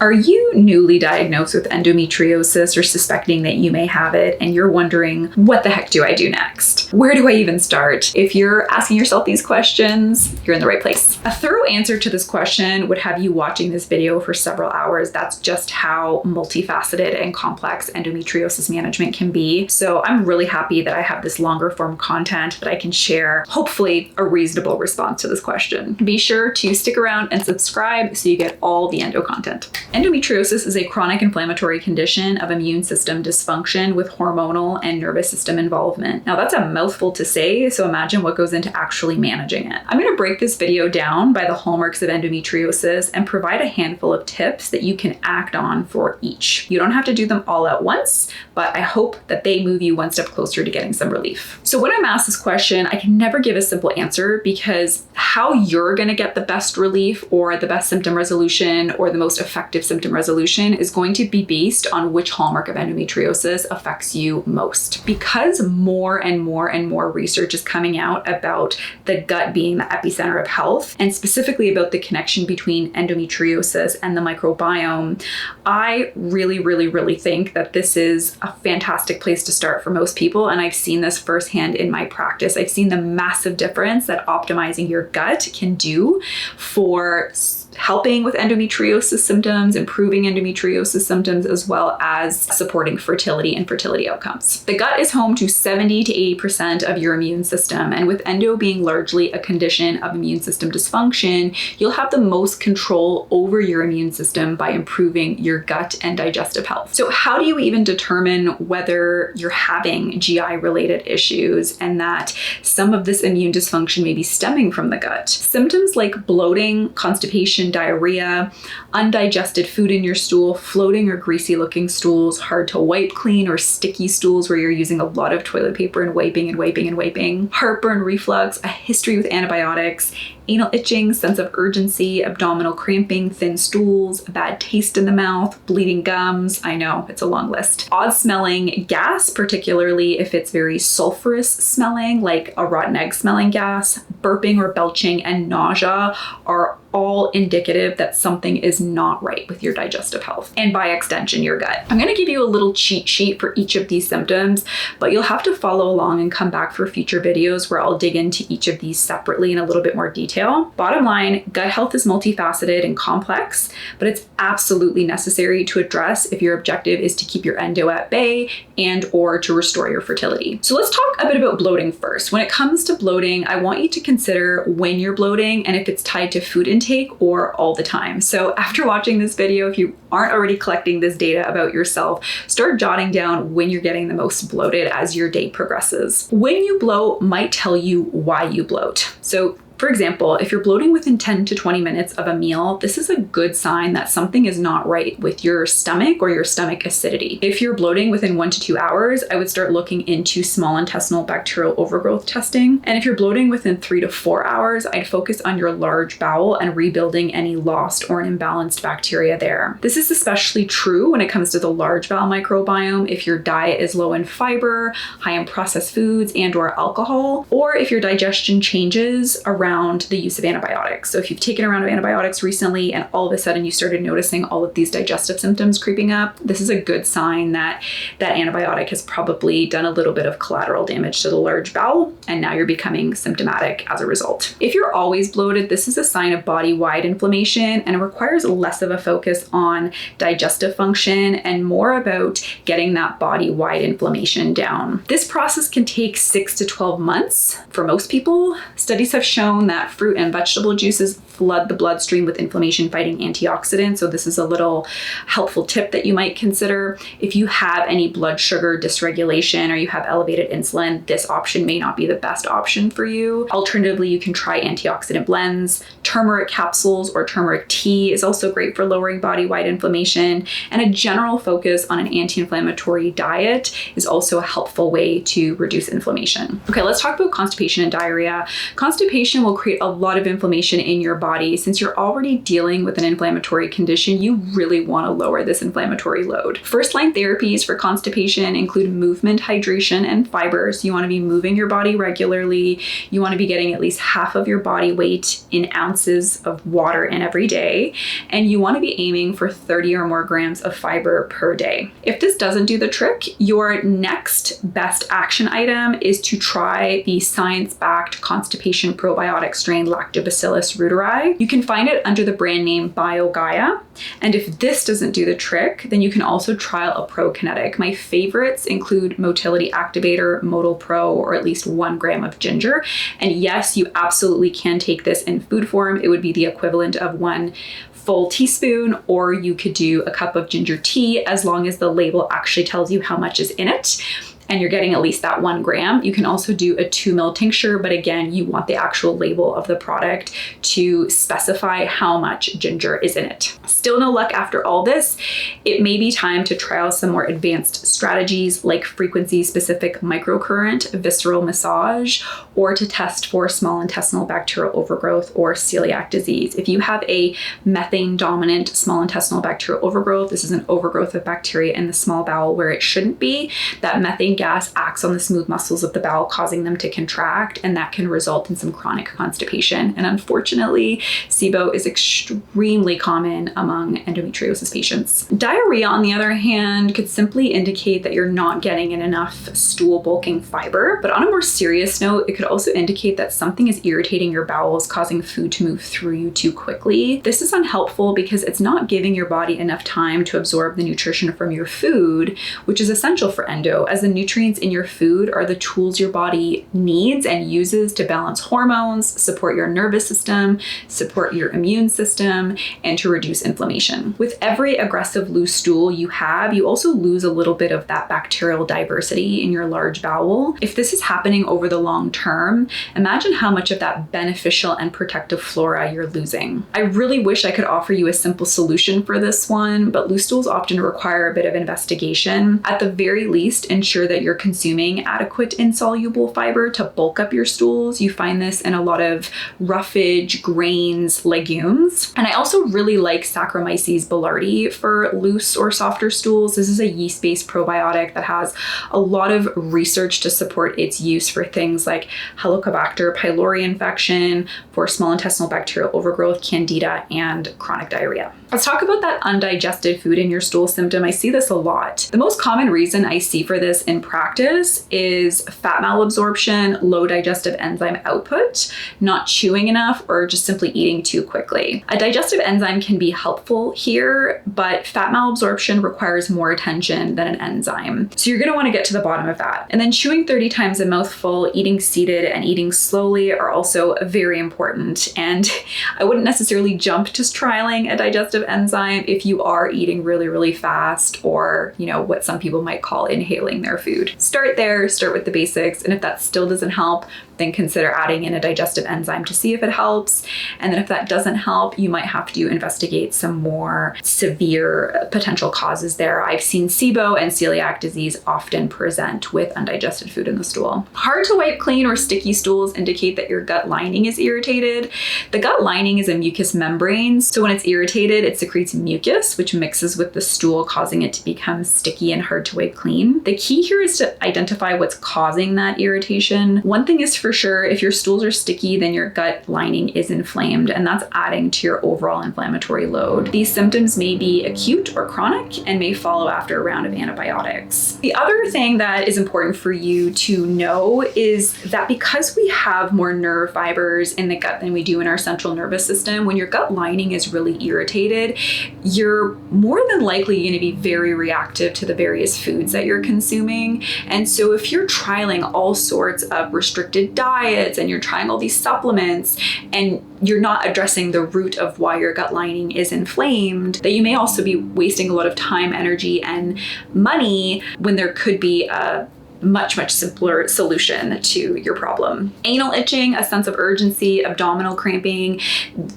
Are you newly diagnosed with endometriosis or suspecting that you may have it and you're wondering, what the heck do I do next? Where do I even start? If you're asking yourself these questions, you're in the right place. A thorough answer to this question would have you watching this video for several hours. That's just how multifaceted and complex endometriosis management can be. So I'm really happy that I have this longer form content that I can share, hopefully a reasonable response to this question. Be sure to stick around and subscribe so you get all the endo content. Endometriosis is a chronic inflammatory condition of immune system dysfunction with hormonal and nervous system involvement. Now that's a mouthful to say, so imagine what goes into actually managing it. I'm going to break this video down by the hallmarks of endometriosis and provide a handful of tips that you can act on for each. You don't have to do them all at once, but I hope that they move you one step closer to getting some relief. So when I'm asked this question, I can never give a simple answer because how you're going to get the best relief or the best symptom resolution or the most effective symptom resolution is going to be based on which hallmark of endometriosis affects you most. Because more and more research is coming out about the gut being the epicenter of health, and specifically about the connection between endometriosis and the microbiome, I really think that this is a fantastic place to start for most people. And I've seen this firsthand in my practice. I've seen the massive difference that optimizing your gut can do for helping with endometriosis symptoms, improving endometriosis symptoms, as well as supporting fertility and fertility outcomes. The gut is home to 70 to 80% of your immune system, and with endo being largely a condition of immune system dysfunction, you'll have the most control over your immune system by improving your gut and digestive health. So how do you even determine whether you're having GI-related issues and that some of this immune dysfunction may be stemming from the gut? Symptoms like bloating, constipation, diarrhea, undigested food in your stool, floating or greasy looking stools, hard to wipe clean or sticky stools where you're using a lot of toilet paper and wiping, heartburn, reflux, a history with antibiotics, anal itching, sense of urgency, abdominal cramping, thin stools, a bad taste in the mouth, bleeding gums. I know, it's a long list. Odd smelling gas, particularly if it's very sulfurous smelling, like a rotten egg smelling gas, burping or belching, and nausea are all indicative that something is not right with your digestive health and by extension your gut. I'm going to give you a little cheat sheet for each of these symptoms, but you'll have to follow along and come back for future videos where I'll dig into each of these separately in a little bit more detail. Bottom line, gut health is multifaceted and complex, but it's absolutely necessary to address if your objective is to keep your endo at bay and or to restore your fertility. So let's talk a bit about bloating first. When it comes to bloating, I want you to consider when you're bloating and if it's tied to food intake or all the time. So after watching this video, if you aren't already collecting this data about yourself, start jotting down when you're getting the most bloated as your day progresses. When you bloat might tell you why you bloat. So for example, if you're bloating within 10 to 20 minutes of a meal, this is a good sign that something is not right with your stomach or your stomach acidity. If you're bloating within 1 to 2 hours, I would start looking into small intestinal bacterial overgrowth testing. And if you're bloating within 3 to 4 hours, I'd focus on your large bowel and rebuilding any lost or imbalanced bacteria there. This is especially true when it comes to the large bowel microbiome if your diet is low in fiber, high in processed foods and or alcohol, or if your digestion changes around the use of antibiotics. So if you've taken a round of antibiotics recently and all of a sudden you started noticing all of these digestive symptoms creeping up, this is a good sign that that antibiotic has probably done a little bit of collateral damage to the large bowel and now you're becoming symptomatic as a result. If you're always bloated, this is a sign of body-wide inflammation and it requires less of a focus on digestive function and more about getting that body-wide inflammation down. This process can take 6 to 12 months for most people. Studies have shown that fruit and vegetable juices flood the bloodstream with inflammation-fighting antioxidants. So this is a little helpful tip that you might consider. If you have any blood sugar dysregulation or you have elevated insulin, this option may not be the best option for you. Alternatively, you can try antioxidant blends. Turmeric capsules or turmeric tea is also great for lowering body-wide inflammation. And a general focus on an anti-inflammatory diet is also a helpful way to reduce inflammation. Okay, let's talk about constipation and diarrhea. Constipation will create a lot of inflammation in your body, since you're already dealing with an inflammatory condition, you really want to lower this inflammatory load. First-line therapies for constipation include movement, hydration, and fiber. So you want to be moving your body regularly. You want to be getting at least half of your body weight in ounces of water in every day. And you want to be aiming for 30 or more grams of fiber per day. If this doesn't do the trick, your next best action item is to try the science-backed constipation probiotic strain Lactobacillus reuteri. You can find it under the brand name BioGaia. And if this doesn't do the trick, then you can also trial a prokinetic. My favorites include Motility Activator, Modal Pro, or at least 1 gram of ginger. And yes, you absolutely can take this in food form. It would be the equivalent of 1 full teaspoon, or you could do a cup of ginger tea, as long as the label actually tells you how much is in it and you're getting at least that 1 gram. You can also do a 2 ml tincture, but again, you want the actual label of the product to specify how much ginger is in it. Still no luck after all this. It may be time to trial some more advanced strategies like frequency-specific microcurrent, visceral massage, or to test for small intestinal bacterial overgrowth or celiac disease. If you have a methane-dominant small intestinal bacterial overgrowth, this is an overgrowth of bacteria in the small bowel where it shouldn't be. That methane gas acts on the smooth muscles of the bowel, causing them to contract, and that can result in some chronic constipation. And unfortunately, SIBO is extremely common among endometriosis patients. Diarrhea, on the other hand, could simply indicate that you're not getting in enough stool bulking fiber. But on a more serious note, it could also indicate that something is irritating your bowels, causing food to move through you too quickly. This is unhelpful because it's not giving your body enough time to absorb the nutrition from your food, which is essential for endo, as the nutrients in your food are the tools your body needs and uses to balance hormones, support your nervous system, support your immune system, and to reduce inflammation. With every aggressive loose stool you have, you also lose a little bit of that bacterial diversity in your large bowel. If this is happening over the long term, imagine how much of that beneficial and protective flora you're losing. I really wish I could offer you a simple solution for this one, but loose stools often require a bit of investigation. At the very least, ensure that you're consuming adequate insoluble fiber to bulk up your stools. You find this in a lot of roughage, grains, legumes. And I also really like Saccharomyces boulardii for loose or softer stools. This is a yeast-based probiotic that has a lot of research to support its use for things like Helicobacter pylori infection, for small intestinal bacterial overgrowth, candida, and chronic diarrhea. Let's talk about that undigested food in your stool symptom. I see this a lot. The most common reason I see for this in practice is fat malabsorption, low digestive enzyme output, not chewing enough, or just simply eating too quickly. A digestive enzyme can be helpful here, but fat malabsorption requires more attention than an enzyme. So you're gonna wanna get to the bottom of that. And then chewing 30 times a mouthful, eating seated, and eating slowly are also very important. And I wouldn't necessarily jump to trialing a digestive enzyme if you are eating really, really fast, or, you know, what some people might call inhaling their food. Start there, start with the basics. And if that still doesn't help, then consider adding in a digestive enzyme to see if it helps. And then if that doesn't help, you might have to investigate some more severe potential causes there. I've seen SIBO and celiac disease often present with undigested food in the stool. Hard to wipe clean or sticky stools indicate that your gut lining is irritated. The gut lining is a mucous membrane, so when it's irritated, it secretes mucus, which mixes with the stool, causing it to become sticky and hard to wipe clean. The key here is to identify what's causing that irritation. One thing is for sure, if your stools are sticky, then your gut lining is inflamed, and that's adding to your overall inflammatory load. These symptoms may be acute or chronic and may follow after a round of antibiotics. The other thing that is important for you to know is that because we have more nerve fibers in the gut than we do in our central nervous system, when your gut lining is really irritated, you're more than likely going to be very reactive to the various foods that you're consuming. And so if you're trialing all sorts of restricted diets and you're trying all these supplements and you're not addressing the root of why your gut lining is inflamed, that you may also be wasting a lot of time, energy, and money when there could be a much, much simpler solution to your problem. Anal itching, a sense of urgency, abdominal cramping.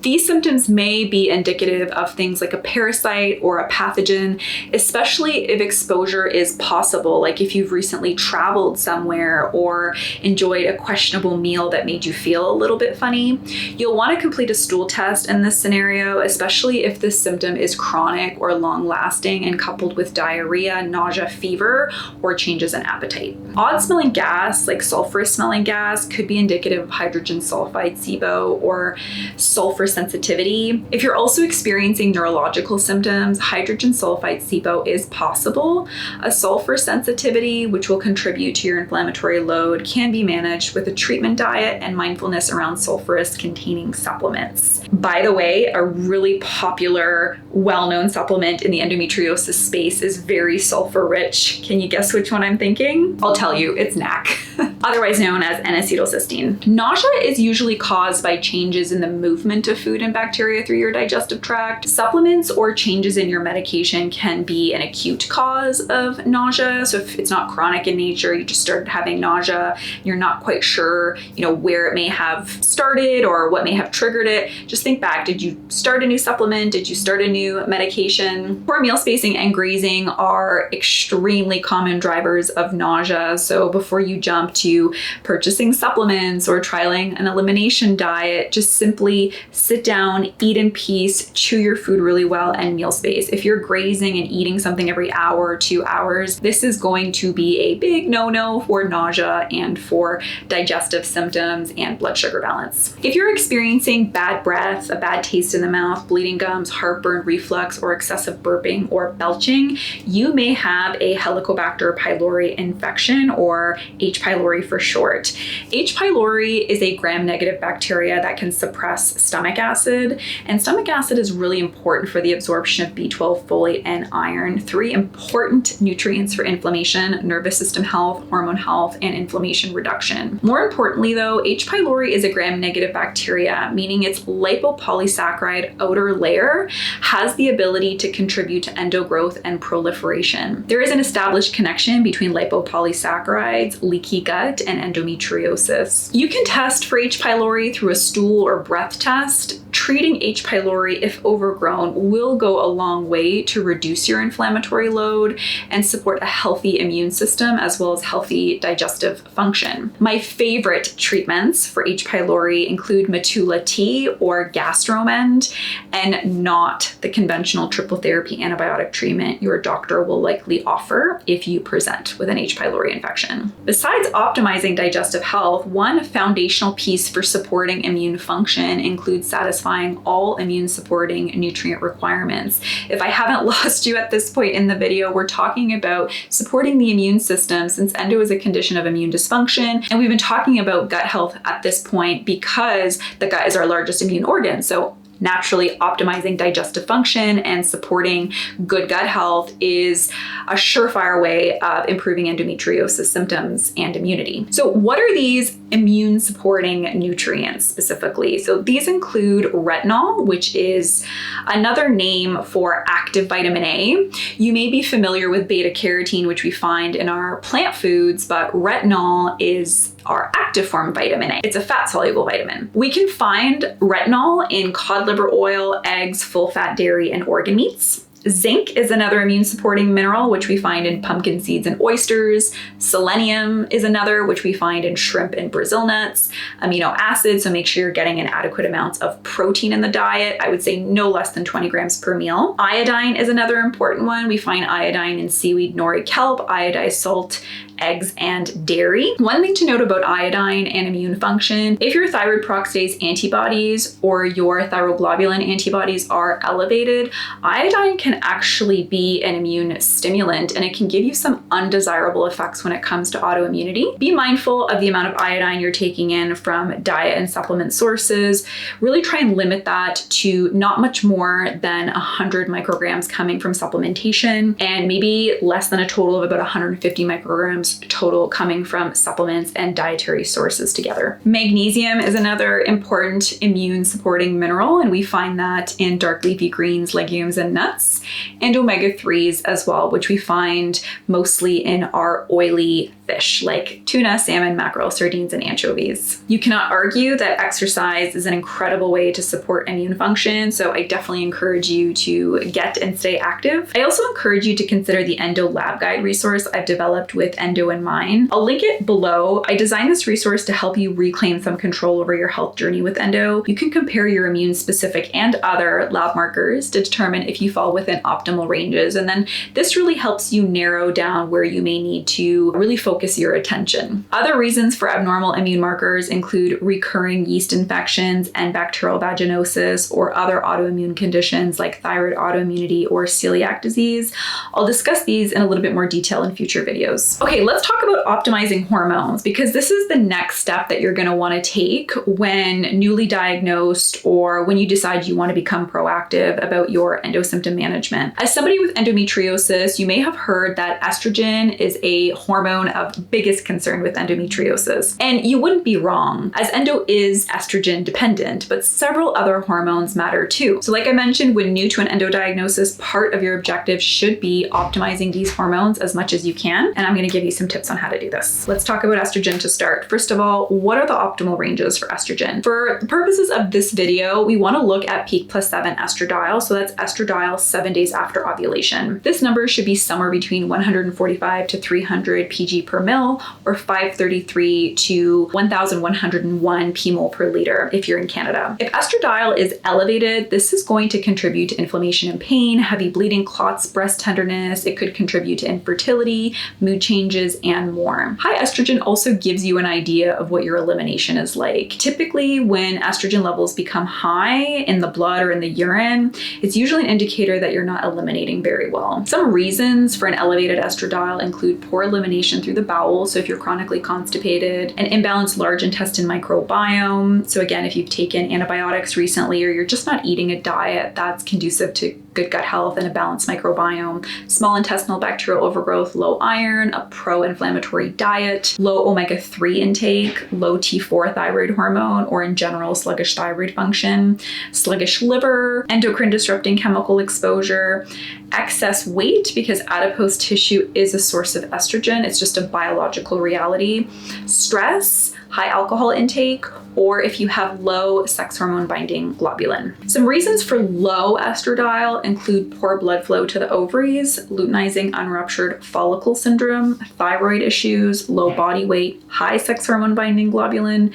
These symptoms may be indicative of things like a parasite or a pathogen, especially if exposure is possible, like if you've recently traveled somewhere or enjoyed a questionable meal that made you feel a little bit funny. You'll want to complete a stool test in this scenario, especially if this symptom is chronic or long-lasting and coupled with diarrhea, nausea, fever, or changes in appetite. Odd-smelling gas, like sulfurous-smelling gas, could be indicative of hydrogen sulfide SIBO or sulfur sensitivity. If you're also experiencing neurological symptoms, hydrogen sulfide SIBO is possible. A sulfur sensitivity, which will contribute to your inflammatory load, can be managed with a treatment diet and mindfulness around sulfurous-containing supplements. By the way, a really popular, well-known supplement in the endometriosis space is very sulfur-rich. Can you guess which one I'm thinking? I'll tell you, it's NAC, otherwise known as N-acetylcysteine. Nausea is usually caused by changes in the movement of food and bacteria through your digestive tract. Supplements or changes in your medication can be an acute cause of nausea. So if it's not chronic in nature, you just started having nausea, you're not quite sure, where it may have started or what may have triggered it, just think back. Did you start a new supplement? Did you start a new medication? Poor meal spacing and grazing are extremely common drivers of nausea. So before you jump to purchasing supplements or trialing an elimination diet, just simply sit down, eat in peace, chew your food really well, and meal space. If you're grazing and eating something every hour or 2 hours, this is going to be a big no-no for nausea and for digestive symptoms and blood sugar balance. If you're experiencing bad breath, a bad taste in the mouth, bleeding gums, heartburn, reflux, or excessive burping or belching, you may have a Helicobacter pylori infection, or H.Pylori for short. H.Pylori is a gram-negative bacteria that can suppress stomach acid, and stomach acid is really important for the absorption of B12, folate, and iron, 3 important nutrients for inflammation, nervous system health, hormone health, and inflammation reduction. More importantly though, H.Pylori is a gram-negative bacteria, meaning its lipopolysaccharide outer layer has the ability to contribute to endogrowth and proliferation. There is an established connection between lipopolysaccharides, leaky gut, and endometriosis. You can test for H.Pylori through a stool or breath test. Treating H.Pylori, if overgrown, will go a long way to reduce your inflammatory load and support a healthy immune system as well as healthy digestive function. My favorite treatments for H.Pylori include Matula tea or Gastromend, and not the conventional triple therapy antibiotic treatment your doctor will likely offer if you present with an H.Pylori infection. Besides optimizing digestive health, one foundational piece for supporting immune function includes satisfying all immune supporting nutrient requirements. If I haven't lost you at this point in the video, we're talking about supporting the immune system, since endo is a condition of immune dysfunction, and we've been talking about gut health at this point because the gut is our largest immune organ. So naturally, optimizing digestive function and supporting good gut health is a surefire way of improving endometriosis symptoms and immunity. So what are these immune supporting nutrients specifically? So these include retinol, which is another name for active vitamin A. You may be familiar with beta carotene, which we find in our plant foods, but retinol is our active form vitamin A. It's a fat-soluble vitamin. We can find retinol in cod liver oil, eggs, full-fat dairy, and organ meats. Zinc is another immune-supporting mineral, which we find in pumpkin seeds and oysters. Selenium is another, which we find in shrimp and Brazil nuts. Amino acids, so make sure you're getting an adequate amount of protein in the diet. I would say no less than 20 grams per meal. Iodine is another important one. We find iodine in seaweed, nori, kelp, iodized salt, eggs, and dairy. One thing to note about iodine and immune function: if your thyroid peroxidase antibodies or your thyroglobulin antibodies are elevated, iodine can actually be an immune stimulant, and it can give you some undesirable effects when it comes to autoimmunity. Be mindful of the amount of iodine you're taking in from diet and supplement sources. Really try and limit that to not much more than 100 micrograms coming from supplementation, and maybe less than a total of about 150 micrograms milligrams total coming from supplements and dietary sources together. Magnesium is another important immune supporting mineral, and we find that in dark leafy greens, legumes, and nuts, and omega-3s as well, which we find mostly in our oily fish like tuna, salmon, mackerel, sardines, and anchovies. You cannot argue that exercise is an incredible way to support immune function, so I definitely encourage you to get and stay active. I also encourage you to consider the Endo Lab Guide resource I've developed with Endo in mind. I'll link it below. I designed this resource to help you reclaim some control over your health journey with Endo. You can compare your immune specific and other lab markers to determine if you fall within optimal ranges, and then this really helps you narrow down where you may need to really focus your attention. Other reasons for abnormal immune markers include recurring yeast infections and bacterial vaginosis or other autoimmune conditions like thyroid autoimmunity or celiac disease. I'll discuss these in a little bit more detail in future videos. Okay, let's talk about optimizing hormones, because this is the next step that you're going to want to take when newly diagnosed or when you decide you want to become proactive about your endo symptom management. As somebody with endometriosis, you may have heard that estrogen is a hormone of biggest concern with endometriosis. And you wouldn't be wrong, as endo is estrogen dependent, but several other hormones matter too. So like I mentioned, when new to an endo diagnosis, part of your objective should be optimizing these hormones as much as you can. And I'm going to give you some tips on how to do this. Let's talk about estrogen to start. First of all, what are the optimal ranges for estrogen? For the purposes of this video, we want to look at peak +7 estradiol. So that's estradiol 7 days after ovulation. This number should be somewhere between 145 to 300 pg per mil or 533 to 1101 pmol per liter if you're in Canada. If estradiol is elevated, this is going to contribute to inflammation and pain, heavy bleeding, clots, breast tenderness. It could contribute to infertility, mood changes, and more. High estrogen also gives you an idea of what your elimination is like. Typically, when estrogen levels become high in the blood or in the urine, it's usually an indicator that you're not eliminating very well. Some reasons for an elevated estradiol include poor elimination through the bowel, so if you're chronically constipated, an imbalanced large intestine microbiome. So again, if you've taken antibiotics recently or you're just not eating a diet that's conducive to good gut health and a balanced microbiome, small intestinal bacterial overgrowth, low iron, a pro-inflammatory diet, low omega-3 intake, low T4 thyroid hormone, or in general, sluggish thyroid function, sluggish liver, endocrine disrupting chemical exposure, excess weight, because adipose tissue is a source of estrogen. It's just a biological reality, stress, high alcohol intake, or if you have low sex hormone binding globulin. Some reasons for low estradiol include poor blood flow to the ovaries, luteinizing unruptured follicle syndrome, thyroid issues, low body weight, high sex hormone binding globulin,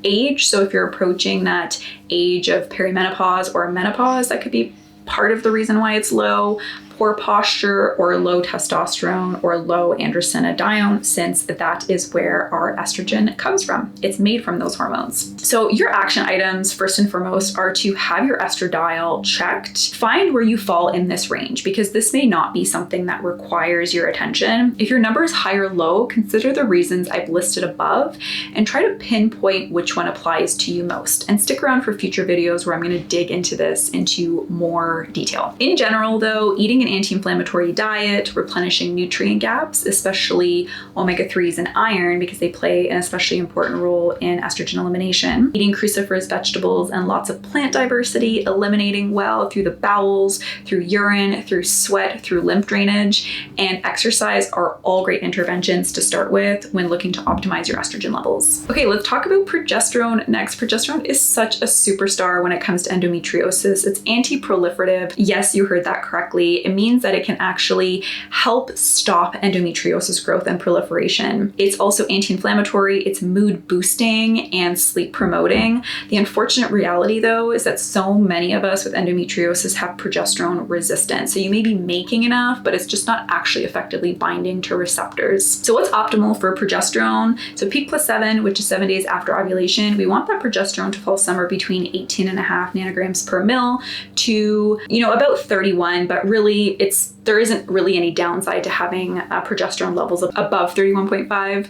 age. So if you're approaching that age of perimenopause or menopause, that could be part of the reason why it's low. Poor posture or low testosterone or low androstenedione, since that is where our estrogen comes from. It's made from those hormones. So your action items, first and foremost, are to have your estradiol checked. Find where you fall in this range, because this may not be something that requires your attention. If your number is high or low, consider the reasons I've listed above and try to pinpoint which one applies to you most. And stick around for future videos where I'm going to dig into this into more detail. In general, though, eating an anti-inflammatory diet, replenishing nutrient gaps, especially omega-3s and iron, because they play an especially important role in estrogen elimination, eating cruciferous vegetables and lots of plant diversity, eliminating well through the bowels, through urine, through sweat, through lymph drainage, and exercise are all great interventions to start with when looking to optimize your estrogen levels. Okay, let's talk about progesterone next. Progesterone is such a superstar when it comes to endometriosis. It's anti-proliferative. Yes, you heard that correctly. It means that it can actually help stop endometriosis growth and proliferation. It's also anti-inflammatory, it's mood boosting and sleep promoting. The unfortunate reality, though, is that so many of us with endometriosis have progesterone resistance. So you may be making enough, but it's just not actually effectively binding to receptors. So what's optimal for progesterone? So peak +7, which is 7 days after ovulation, we want that progesterone to fall somewhere between 18.5 nanograms per mil to, about 31, but really it's there isn't really any downside to having progesterone levels above 31.5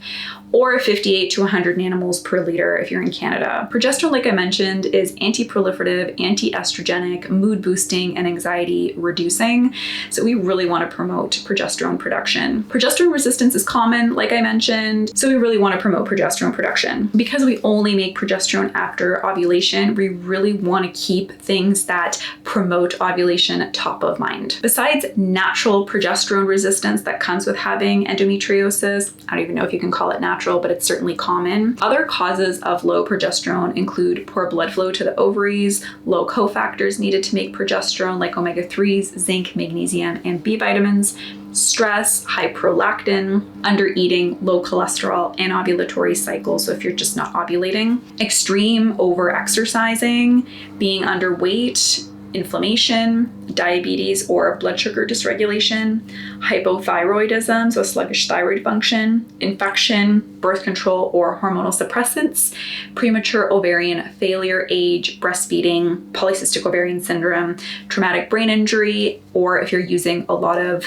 or 58 to 100 nanomoles per liter if you're in Canada. Progesterone, like I mentioned, is anti-proliferative, anti-estrogenic, mood boosting, and anxiety reducing. So we really want to promote progesterone production. Progesterone resistance is common, like I mentioned, so we really want to promote progesterone production. Because we only make progesterone after ovulation, we really want to keep things that promote ovulation top of mind. Besides natural progesterone resistance that comes with having endometriosis, I don't even know if you can call it natural, but it's certainly common. Other causes of low progesterone include poor blood flow to the ovaries, low cofactors needed to make progesterone like omega-3s, zinc, magnesium, and B vitamins, stress, high prolactin, undereating, low cholesterol, and ovulatory cycle. So if you're just not ovulating, extreme over-exercising, being underweight, inflammation, diabetes or blood sugar dysregulation, hypothyroidism, so sluggish thyroid function, infection, birth control or hormonal suppressants, premature ovarian failure, age, breastfeeding, polycystic ovarian syndrome, traumatic brain injury, or if you're using a lot of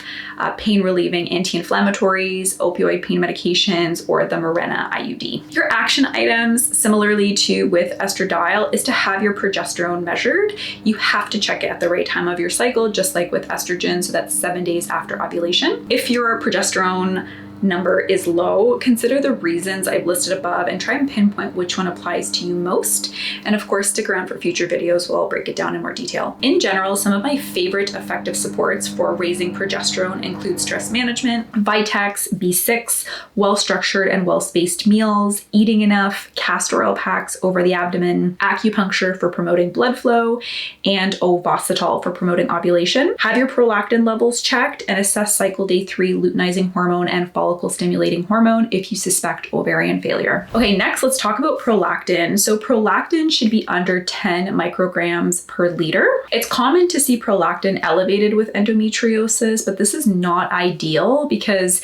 pain-relieving anti-inflammatories, opioid pain medications, or the Mirena IUD. Your action items, similarly to with estradiol, is to have your progesterone measured. You have to check it at the right time of your cycle, just like with estrogen, so that's 7 days after ovulation. If your progesterone number is low, consider the reasons I've listed above and try and pinpoint which one applies to you most. And of course, stick around for future videos where I'll break it down in more detail. In general, some of my favorite effective supports for raising progesterone include stress management, Vitex, B6, well-structured and well-spaced meals, eating enough, castor oil packs over the abdomen, acupuncture for promoting blood flow, and ovositol for promoting ovulation. Have your prolactin levels checked and assess cycle day 3 luteinizing hormone and follicle stimulating hormone if you suspect ovarian failure. Okay, next let's talk about prolactin. So prolactin should be under 10 micrograms per liter. It's common to see prolactin elevated with endometriosis, but this is not ideal because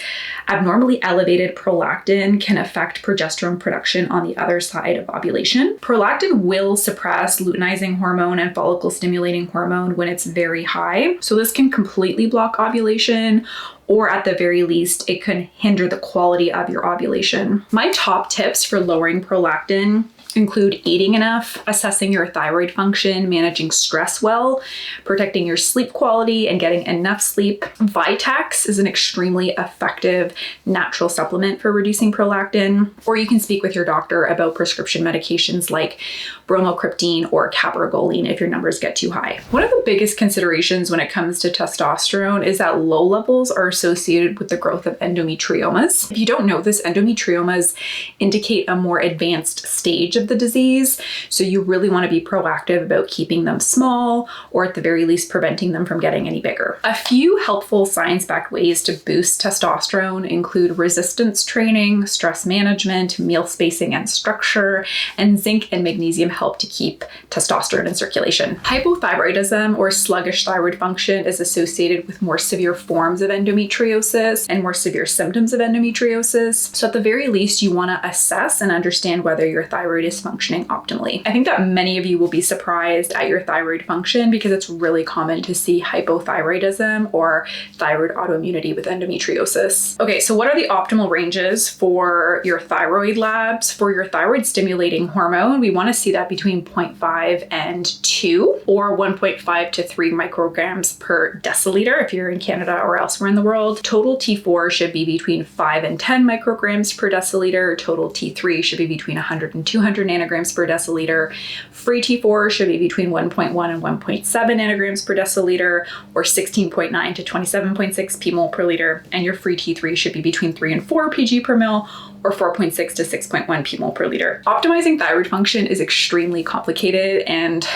abnormally elevated prolactin can affect progesterone production on the other side of ovulation. Prolactin will suppress luteinizing hormone and follicle stimulating hormone when it's very high. So this can completely block ovulation, or at the very least, it can hinder the quality of your ovulation. My top tips for lowering prolactin include eating enough, assessing your thyroid function, managing stress well, protecting your sleep quality, and getting enough sleep. Vitex is an extremely effective natural supplement for reducing prolactin, or you can speak with your doctor about prescription medications like bromocriptine or cabergoline if your numbers get too high. One of the biggest considerations when it comes to testosterone is that low levels are associated with the growth of endometriomas. If you don't know this, endometriomas indicate a more advanced stage of the disease, so you really want to be proactive about keeping them small, or at the very least preventing them from getting any bigger. A few helpful science-backed ways to boost testosterone include resistance training, stress management, meal spacing and structure, and zinc and magnesium help to keep testosterone in circulation. Hypothyroidism or sluggish thyroid function is associated with more severe forms of endometriosis and more severe symptoms of endometriosis. So at the very least, you want to assess and understand whether your thyroid is functioning optimally. I think that many of you will be surprised at your thyroid function because it's really common to see hypothyroidism or thyroid autoimmunity with endometriosis. Okay, so what are the optimal ranges for your thyroid labs? For your thyroid stimulating hormone, we want to see that between 0.5 and 2 or 1.5 to 3 micrograms per deciliter if you're in Canada or elsewhere in the world. Total T4 should be between 5 and 10 micrograms per deciliter. Total T3 should be between 100 and 200 nanograms per deciliter. Free T4 should be between 1.1 and 1.7 nanograms per deciliter, or 16.9 to 27.6 pmol per liter. And your free T3 should be between 3 and 4 pg per mil, or 4.6 to 6.1 pmol per liter. Optimizing thyroid function is extremely complicated, and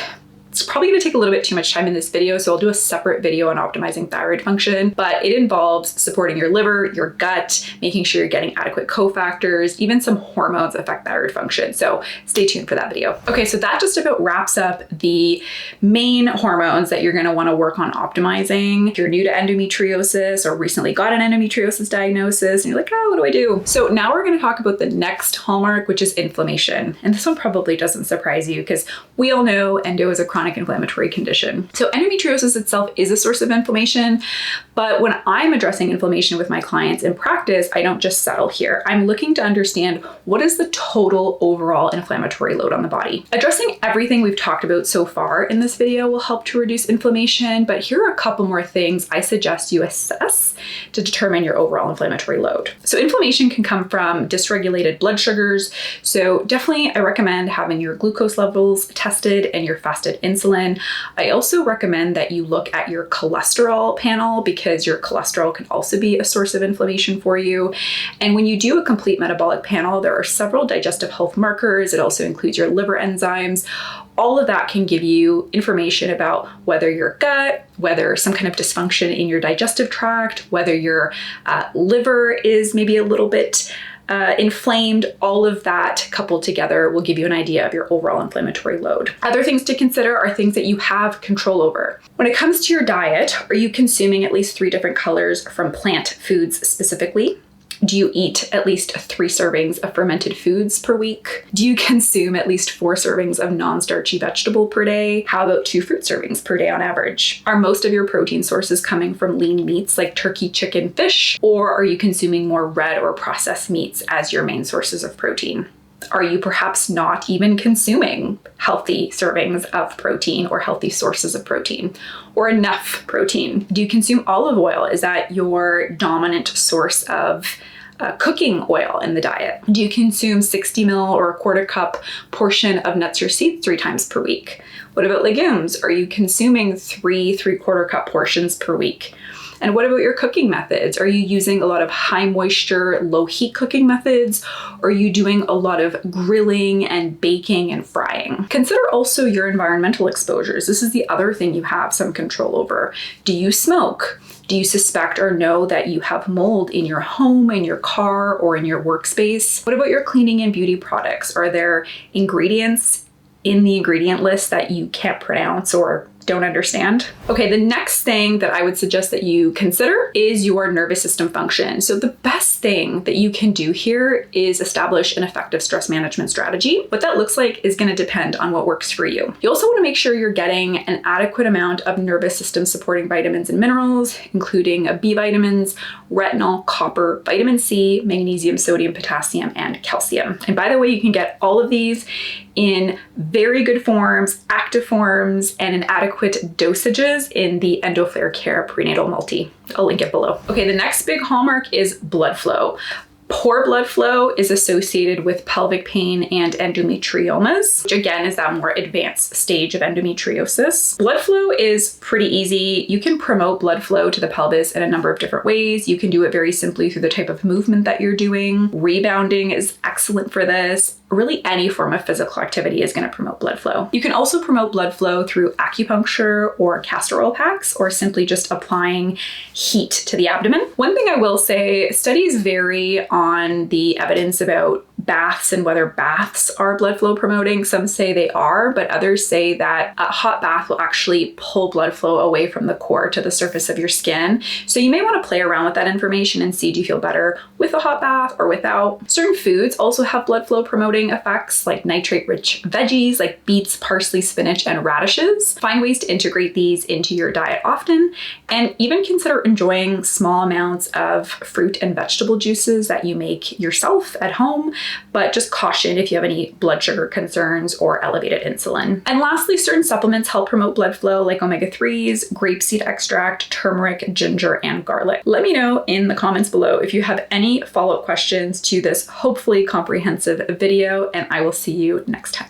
it's probably going to take a little bit too much time in this video, so I'll do a separate video on optimizing thyroid function, but it involves supporting your liver, your gut, making sure you're getting adequate cofactors, even some hormones affect thyroid function. So stay tuned for that video. Okay, so that just about wraps up the main hormones that you're going to want to work on optimizing. If you're new to endometriosis or recently got an endometriosis diagnosis and you're like, oh, what do I do? So now we're going to talk about the next hallmark, which is inflammation. And this one probably doesn't surprise you because we all know endo is a chronic chronic inflammatory condition. So endometriosis itself is a source of inflammation, but when I'm addressing inflammation with my clients in practice, I don't just settle here. I'm looking to understand what is the total overall inflammatory load on the body. Addressing everything we've talked about so far in this video will help to reduce inflammation, but here are a couple more things I suggest you assess to determine your overall inflammatory load. So inflammation can come from dysregulated blood sugars. So definitely I recommend having your glucose levels tested and your fasted insulin. I also recommend that you look at your cholesterol panel because your cholesterol can also be a source of inflammation for you. And when you do a complete metabolic panel, there are several digestive health markers. It also includes your liver enzymes. All of that can give you information about whether your gut, whether some kind of dysfunction in your digestive tract, whether your liver is maybe a little bit inflamed. All of that coupled together will give you an idea of your overall inflammatory load. Other things to consider are things that you have control over. When it comes to your diet, are you consuming at least 3 different colors from plant foods specifically? Do you eat at least 3 servings of fermented foods per week? Do you consume at least 4 servings of non-starchy vegetable per day? How about 2 fruit servings per day on average? Are most of your protein sources coming from lean meats like turkey, chicken, fish? Or are you consuming more red or processed meats as your main sources of protein? Are you perhaps not even consuming healthy servings of protein or healthy sources of protein or enough protein? Do you consume olive oil? Is that your dominant source of cooking oil in the diet? Do you consume 60 ml or a quarter cup portion of nuts or seeds 3 times per week? What about legumes? Are you consuming 3 3/4 cup portions per week? And what about your cooking methods? Are you using a lot of high moisture, low heat cooking methods? Or are you doing a lot of grilling and baking and frying? Consider also your environmental exposures. This is the other thing you have some control over. Do you smoke? Do you suspect or know that you have mold in your home, in your car, or in your workspace? What about your cleaning and beauty products? Are there ingredients in the ingredient list that you can't pronounce or don't understand? Okay, the next thing that I would suggest that you consider is your nervous system function. So the best thing that you can do here is establish an effective stress management strategy. What that looks like is going to depend on what works for you. You also want to make sure you're getting an adequate amount of nervous system supporting vitamins and minerals, including B vitamins, retinol, copper, vitamin C, magnesium, sodium, potassium, and calcium. And by the way, you can get all of these in very good forms, active forms, and in adequate dosages in the Endo Flare Care Prenatal Multi. I'll link it below. Okay, the next big hallmark is blood flow. Poor blood flow is associated with pelvic pain and endometriomas, which again is that more advanced stage of endometriosis. Blood flow is pretty easy. You can promote blood flow to the pelvis in a number of different ways. You can do it very simply through the type of movement that you're doing. Rebounding is excellent for this. Really any form of physical activity is going to promote blood flow. You can also promote blood flow through acupuncture or castor oil packs, or simply just applying heat to the abdomen. One thing I will say, studies vary on the evidence about baths and whether baths are blood flow promoting. Some say they are, but others say that a hot bath will actually pull blood flow away from the core to the surface of your skin. So you may want to play around with that information and see, do you feel better with a hot bath or without? Certain foods also have blood flow promoting effects, like nitrate-rich veggies like beets, parsley, spinach, and radishes. Find ways to integrate these into your diet often, and even consider enjoying small amounts of fruit and vegetable juices that you make yourself at home, but just caution if you have any blood sugar concerns or elevated insulin. And lastly, certain supplements help promote blood flow like omega-3s, grapeseed extract, turmeric, ginger, and garlic. Let me know in the comments below if you have any follow-up questions to this hopefully comprehensive video, and I will see you next time.